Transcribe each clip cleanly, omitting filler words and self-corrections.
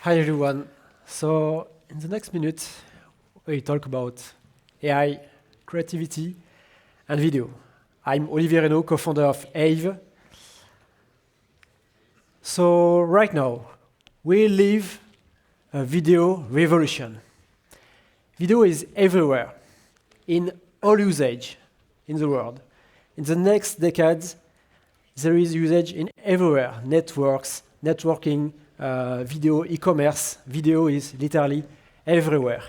Hi everyone. So in the next minute, we talk about AI, creativity, and video. I'm Olivier Reynaud, co-founder of Aive. So right now, we live a video revolution. Video is everywhere, in all usage in the world. In the next decades, there is usage in everywhere, networks, networking, video, e-commerce. Video is literally everywhere.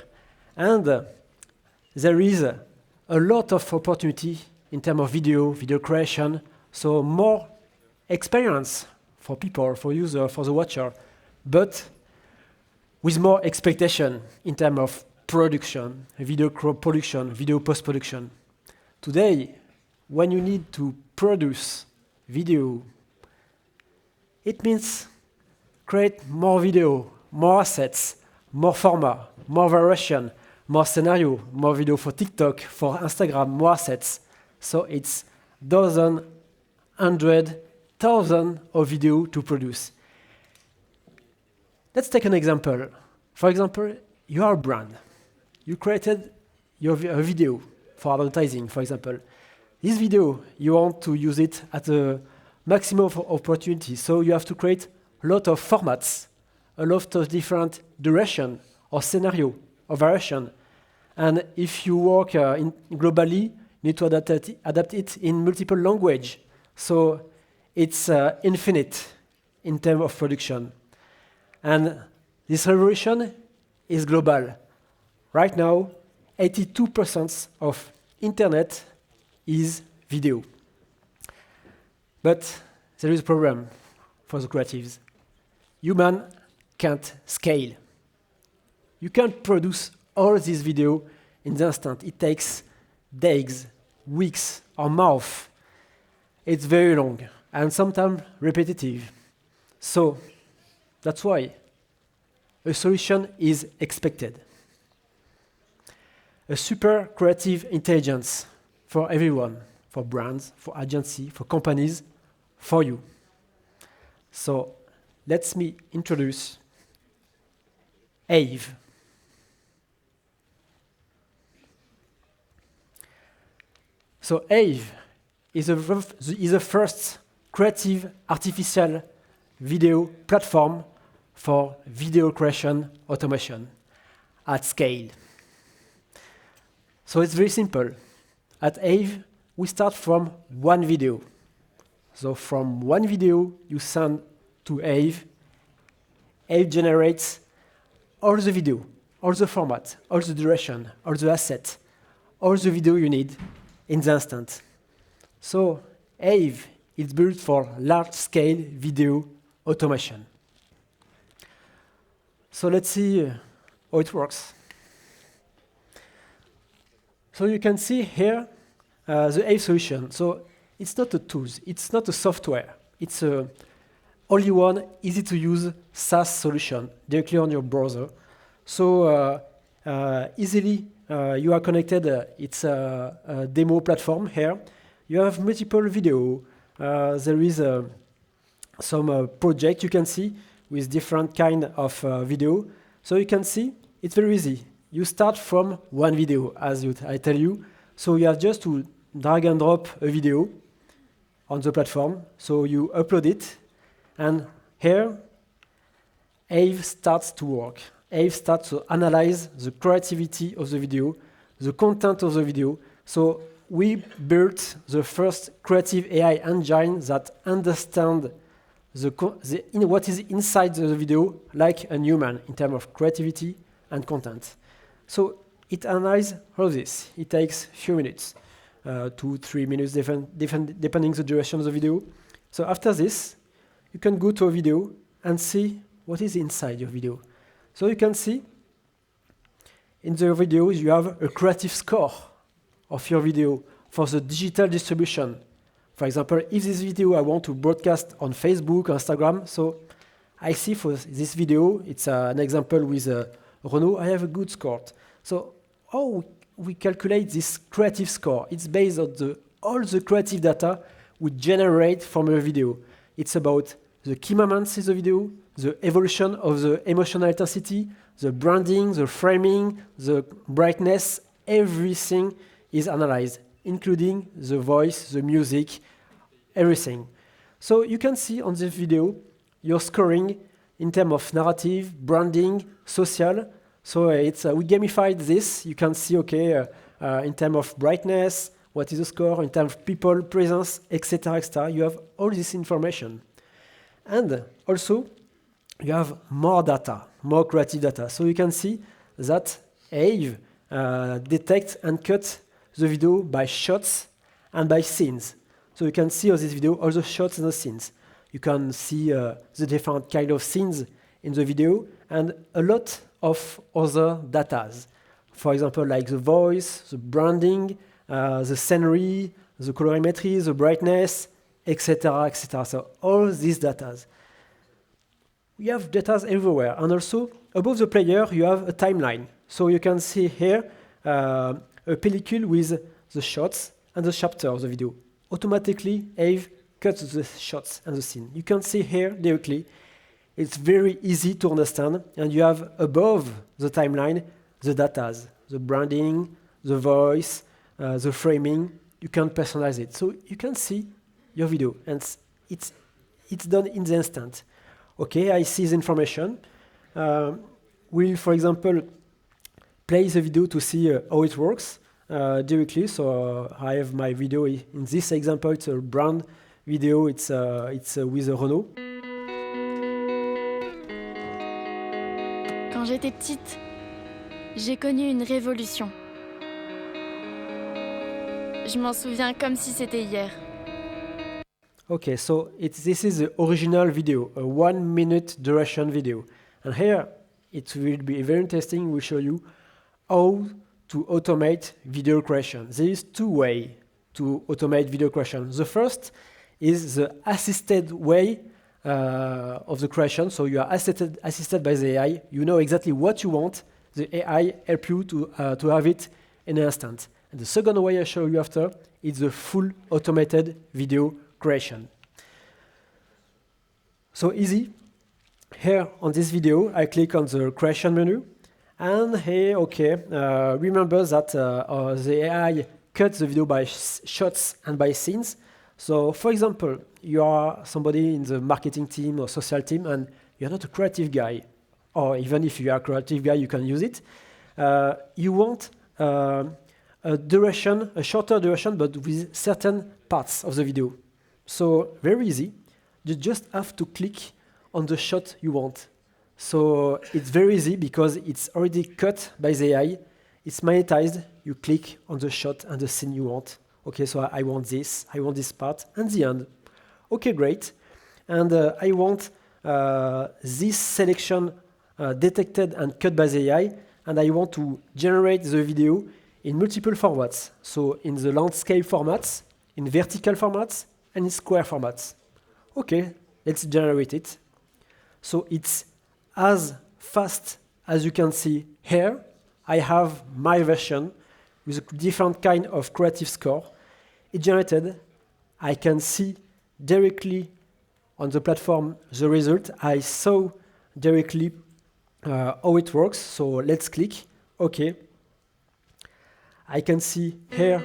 And there is a lot of opportunity in terms of video creation, so more experience for people, for users, for the watcher, but with more expectation in terms of production, video production, video post-production. Today, when you need to produce video, it means create more video, more assets, more format, more variation, more scenario, more video for TikTok, for Instagram, more assets. So it's dozen, hundred, thousand of video to produce. Let's take an example. For example, you are a brand. You created a video for advertising, for example. This video, you want to use it at a maximum of opportunity, so you have to create a lot of formats, a lot of different duration or scenario or variation. And if you work globally, you need to adapt it in multiple language. So it's infinite in terms of production. And this revolution is global. Right now, 82% of internet is video. But there is a problem for the creatives. Human can't scale. You can't produce all this video in the instant. It takes days, weeks, or months. It's very long and sometimes repetitive. So that's why a solution is expected. A super creative intelligence for everyone, for brands, for agencies, for companies, for you. So let me introduce Aive. So Aive is the first creative artificial video platform for video creation automation at scale. So it's very simple. At Aive, we start from one video. So from one video you send to Aive, Aive generates all the video, all the format, all the duration, all the asset, all the video you need in the instant. So Aive is built for large-scale video automation. So let's see how it works. So you can see here the Aive solution. So it's not a tool, it's not a software. It's a only one easy-to-use SaaS solution directly on your browser. So easily you are connected. It's a demo platform here. You have multiple video. There is some project you can see with different kind of video. So you can see it's very easy. You start from one video, as I tell you. So you have just to drag and drop a video on the platform. So you upload it. And here, Aive starts to work. Aive starts to analyze the creativity of the video, the content of the video. So we built the first creative AI engine that understands what is inside the video like a human in terms of creativity and content. So it analyzes all this. It takes a few minutes, 2-3 minutes, depending the duration of the video. So after this, you can go to a video and see what is inside your video. So you can see in the videos you have a creative score of your video for the digital distribution. For example, if this video I want to broadcast on Facebook, Instagram, so I see for this video, it's an example with Renault, I have a good score. So how we calculate this creative score? It's based on all the creative data we generate from a video. It's about the key moments in the video, the evolution of the emotional intensity, the branding, the framing, the brightness, everything is analyzed, including the voice, the music, everything. So you can see on this video your scoring in terms of narrative, branding, social. So we gamified this. You can see, okay, in terms of brightness, what is the score, in terms of people, presence, etc., etc. You have all this information. And also, you have more data, more creative data. So you can see that Aive detects and cuts the video by shots and by scenes. So you can see on this video all the shots and the scenes. You can see the different kind of scenes in the video and a lot of other datas. For example, like the voice, the branding, the scenery, the colorimetry, the brightness, etc., etc. So all these datas. We have datas everywhere. And also, above the player, you have a timeline. So you can see here a pellicule with the shots and the chapter of the video. Automatically, Aive cuts the shots and the scene. You can see here directly. It's very easy to understand. And you have above the timeline the datas, the branding, the voice, the framing. You can personalize it. So you can see your video. And it's done in the instant. Okay, I see the information. We'll, for example, play the video to see how it works directly. So I have my video in this example. It's a brand video. It's with Renault. Quand j'étais petite, j'ai connu une révolution. Je m'en souviens comme si c'était hier. Okay, so this is the original video, a 1 minute duration video. And here, it will be very interesting. We'll show you how to automate video creation. There is 2 ways to automate video creation. The first is the assisted way of the creation. So you are assisted by the AI. You know exactly what you want. The AI help you to have it in an instant. And the second way I show you after is the full automated video creation. So easy. Here on this video, I click on the creation menu. And here, okay, remember that the AI cuts the video by shots and by scenes. So for example, you are somebody in the marketing team or social team and you're not a creative guy. Or even if you are a creative guy, you can use it. You want a duration, a shorter duration, but with certain parts of the video. So very easy. You just have to click on the shot you want. So it's very easy because it's already cut by the AI. It's monetized. You click on the shot and the scene you want. Okay, so I want this part, and the end. Okay, great. And I want this selection detected and cut by the AI, and I want to generate the video in multiple formats. So in the landscape formats, in vertical formats, and in square formats. Okay, let's generate it. So it's as fast as you can see here. I have my version with a different kind of creative score. It generated. I can see directly on the platform the result. I saw directly how it works. So let's click OK. I can see here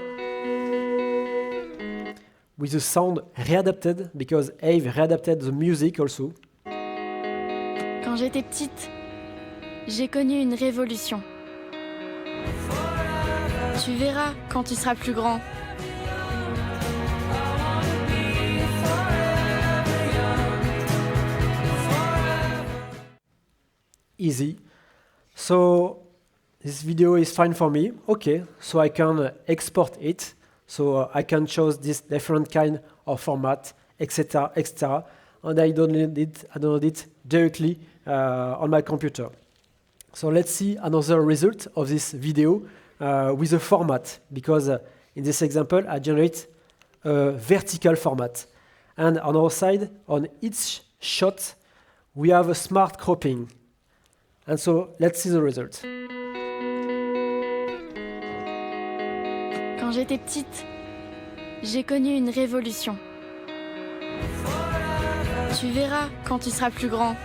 with the sound readapted because Aive readapted the music also. Quand j'étais petite, j'ai connu une révolution. Tu verras quand tu seras plus grand. Easy. So this video is fine for me. Okay, so I can export it. So I can choose this different kind of format, etc., etc. And I download it directly on my computer. So let's see another result of this video with a format, because in this example, I generate a vertical format. And on our side, on each shot, we have a smart cropping. And so let's see the result. Quand j'étais petite, j'ai connu une révolution. Tu verras quand tu seras plus grand.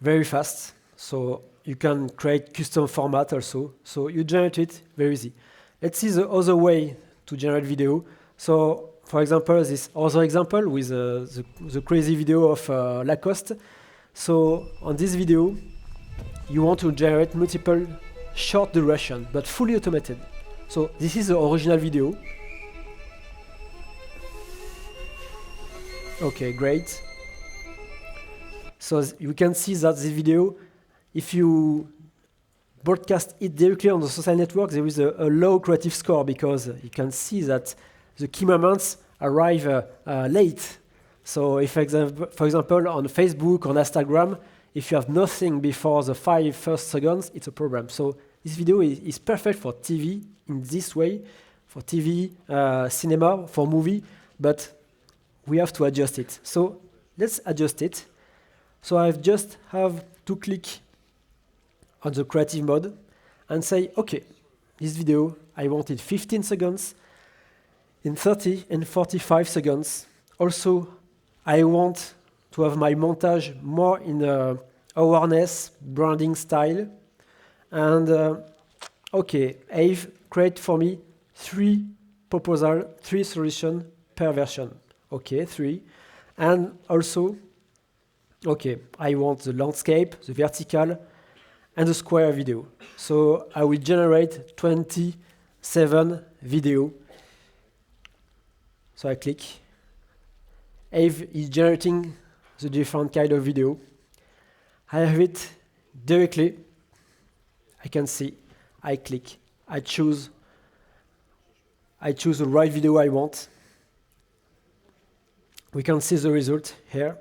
very fast. So you can create custom format also. So you generate it very easy. Let's see the other way to generate video. So for example, this other example with the crazy video of Lacoste. So on this video, you want to generate multiple short duration, but fully automated. So this is the original video. Okay, great. So you can see that this video, if you broadcast it directly on the social network, there is a low creative score because you can see that the key moments arrive late. So if, for example, on Facebook, on Instagram, if you have nothing before the 5 first seconds, it's a problem. So this video is perfect for TV in this way, for TV, cinema, for movie, but we have to adjust it. So let's adjust it. So I just have to click on the creative mode and say, okay, this video, I want it 15 seconds, in 30 and 45 seconds. Also, I want to have my montage more in awareness, branding style. And okay, Aive, create for me 3 proposals, 3 solutions per version. Okay, 3. And also, okay, I want the landscape, the vertical, and the square video. So I will generate 27 video. So I click. Aive is generating the different kind of video. I have it directly. I can see. I click. I choose the right video I want. We can see the result here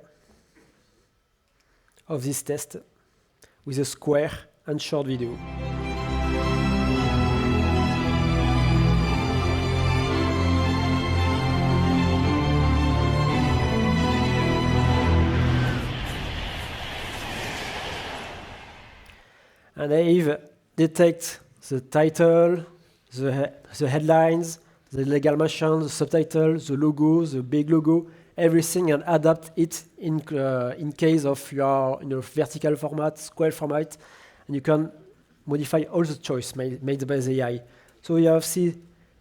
of this test with a square and short video. And Aive detects the title, the headlines, the legal mention, the subtitle, the logo, the big logo, everything, and adapt it in case of your vertical format, square format, and you can modify all the choice made by the AI. So you have see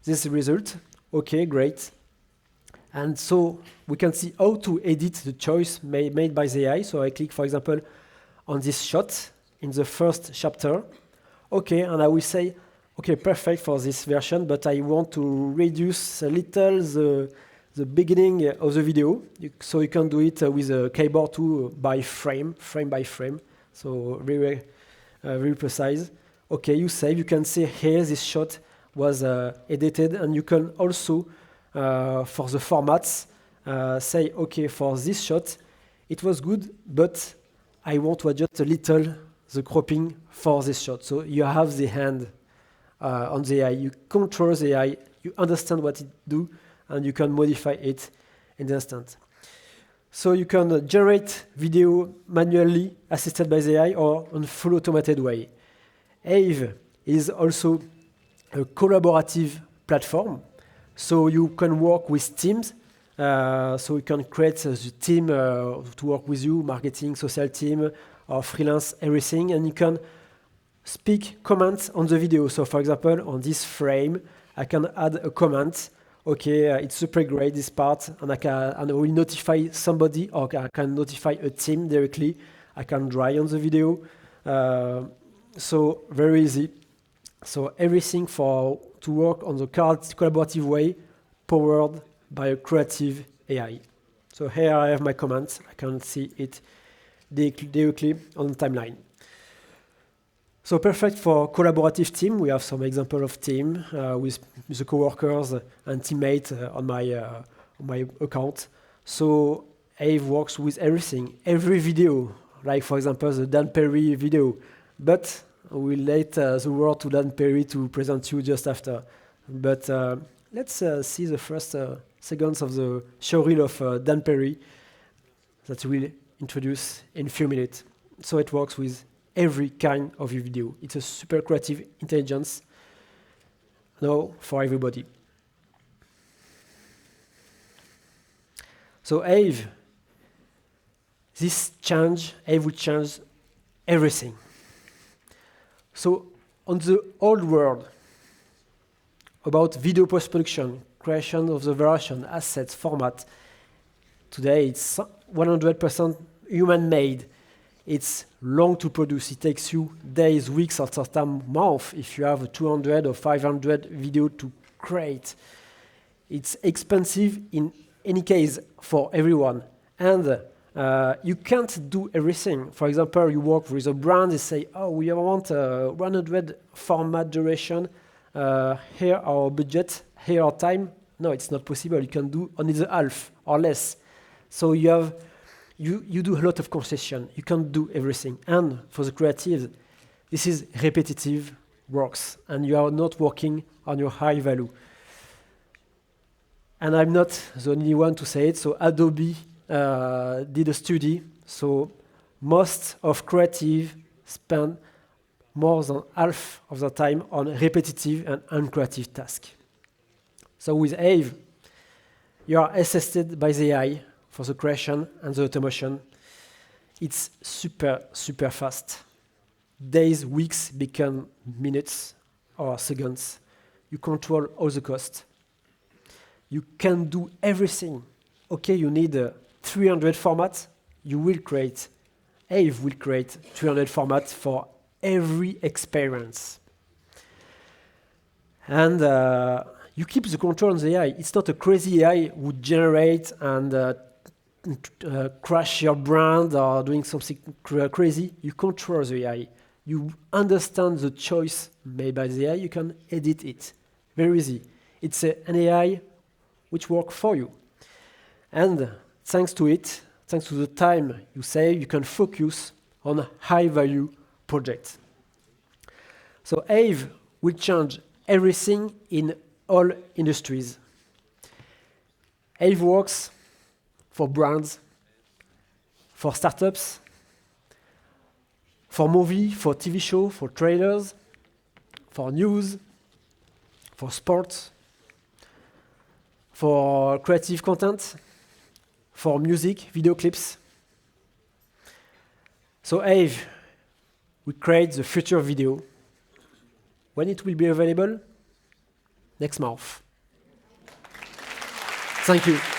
this result. Okay, great. And so we can see how to edit the choice made by the AI. So I click, for example, on this shot in the first chapter. Okay, and I will say, okay, perfect for this version, but I want to reduce a little the beginning of the video. So you can do it with a keyboard too by frame by frame. So very precise. Okay, you save. You can see here this shot was edited, and you can also, for the formats, say, okay, for this shot, it was good, but I want to adjust a little the cropping for this shot. So you have the hand on the AI. You control the AI. You understand what it do, and you can modify it in the instant. So you can generate video manually assisted by the AI or on full automated way. Aive is also a collaborative platform. So you can work with teams. So you can create the team to work with you, marketing, social team, or freelance, everything. And you can speak comments on the video. So for example, on this frame, I can add a comment. Okay, it's super great, this part, and I will notify somebody, or I can notify a team directly. I can dry on the video. So very easy. So everything to work on the collaborative way, powered by a creative AI. So here I have my comments. I can see it directly on the timeline. So perfect for collaborative team. We have some example of team with the coworkers and teammates on my account. So Aive works with everything, every video, like for example the Dan Perry video. But we'll let the word to Dan Perry to present you just after. But let's see the first seconds of the showreel of Dan Perry that we'll introduce in a few minutes. So it works with every kind of video. It's a super creative intelligence now for everybody. So Aive will change everything. So on the old world, about video post-production, creation of the variation, assets, format, today it's 100% human-made. It's long to produce. It takes you days, weeks, or sometimes months if you have 200 or 500 video to create. It's expensive in any case for everyone. And you can't do everything. For example, you work with a brand, they say, oh, we want 100 format duration, here our budget, here our time. No, it's not possible. You can do only the half or less. So you do a lot of concession. You can't do everything. And for the creatives, this is repetitive works, and you are not working on your high value. And I'm not the only one to say it. So Adobe did a study. So most of creative spend more than half of the time on repetitive and uncreative tasks. So with Aive, you are assisted by the AI for the creation and the automation. It's super, super fast. Days, weeks become minutes or seconds. You control all the costs. You can do everything. Okay, you need 300 formats. You will create, Aive will create 300 formats for every experience. And you keep the control on the AI. It's not a crazy AI who generate and crash your brand or doing something crazy. You control the AI. You understand the choice made by the AI. You can edit it. Very easy. It's an AI which works for you. And thanks to it, thanks to the time you save, you can focus on high-value projects. So Aive will change everything in all industries. Aive works for brands, for startups, for movie, for TV show, for trailers, for news, for sports, for creative content, for music, video clips. So Aive, we create the future of video. When it will be available? Next month. Thank you.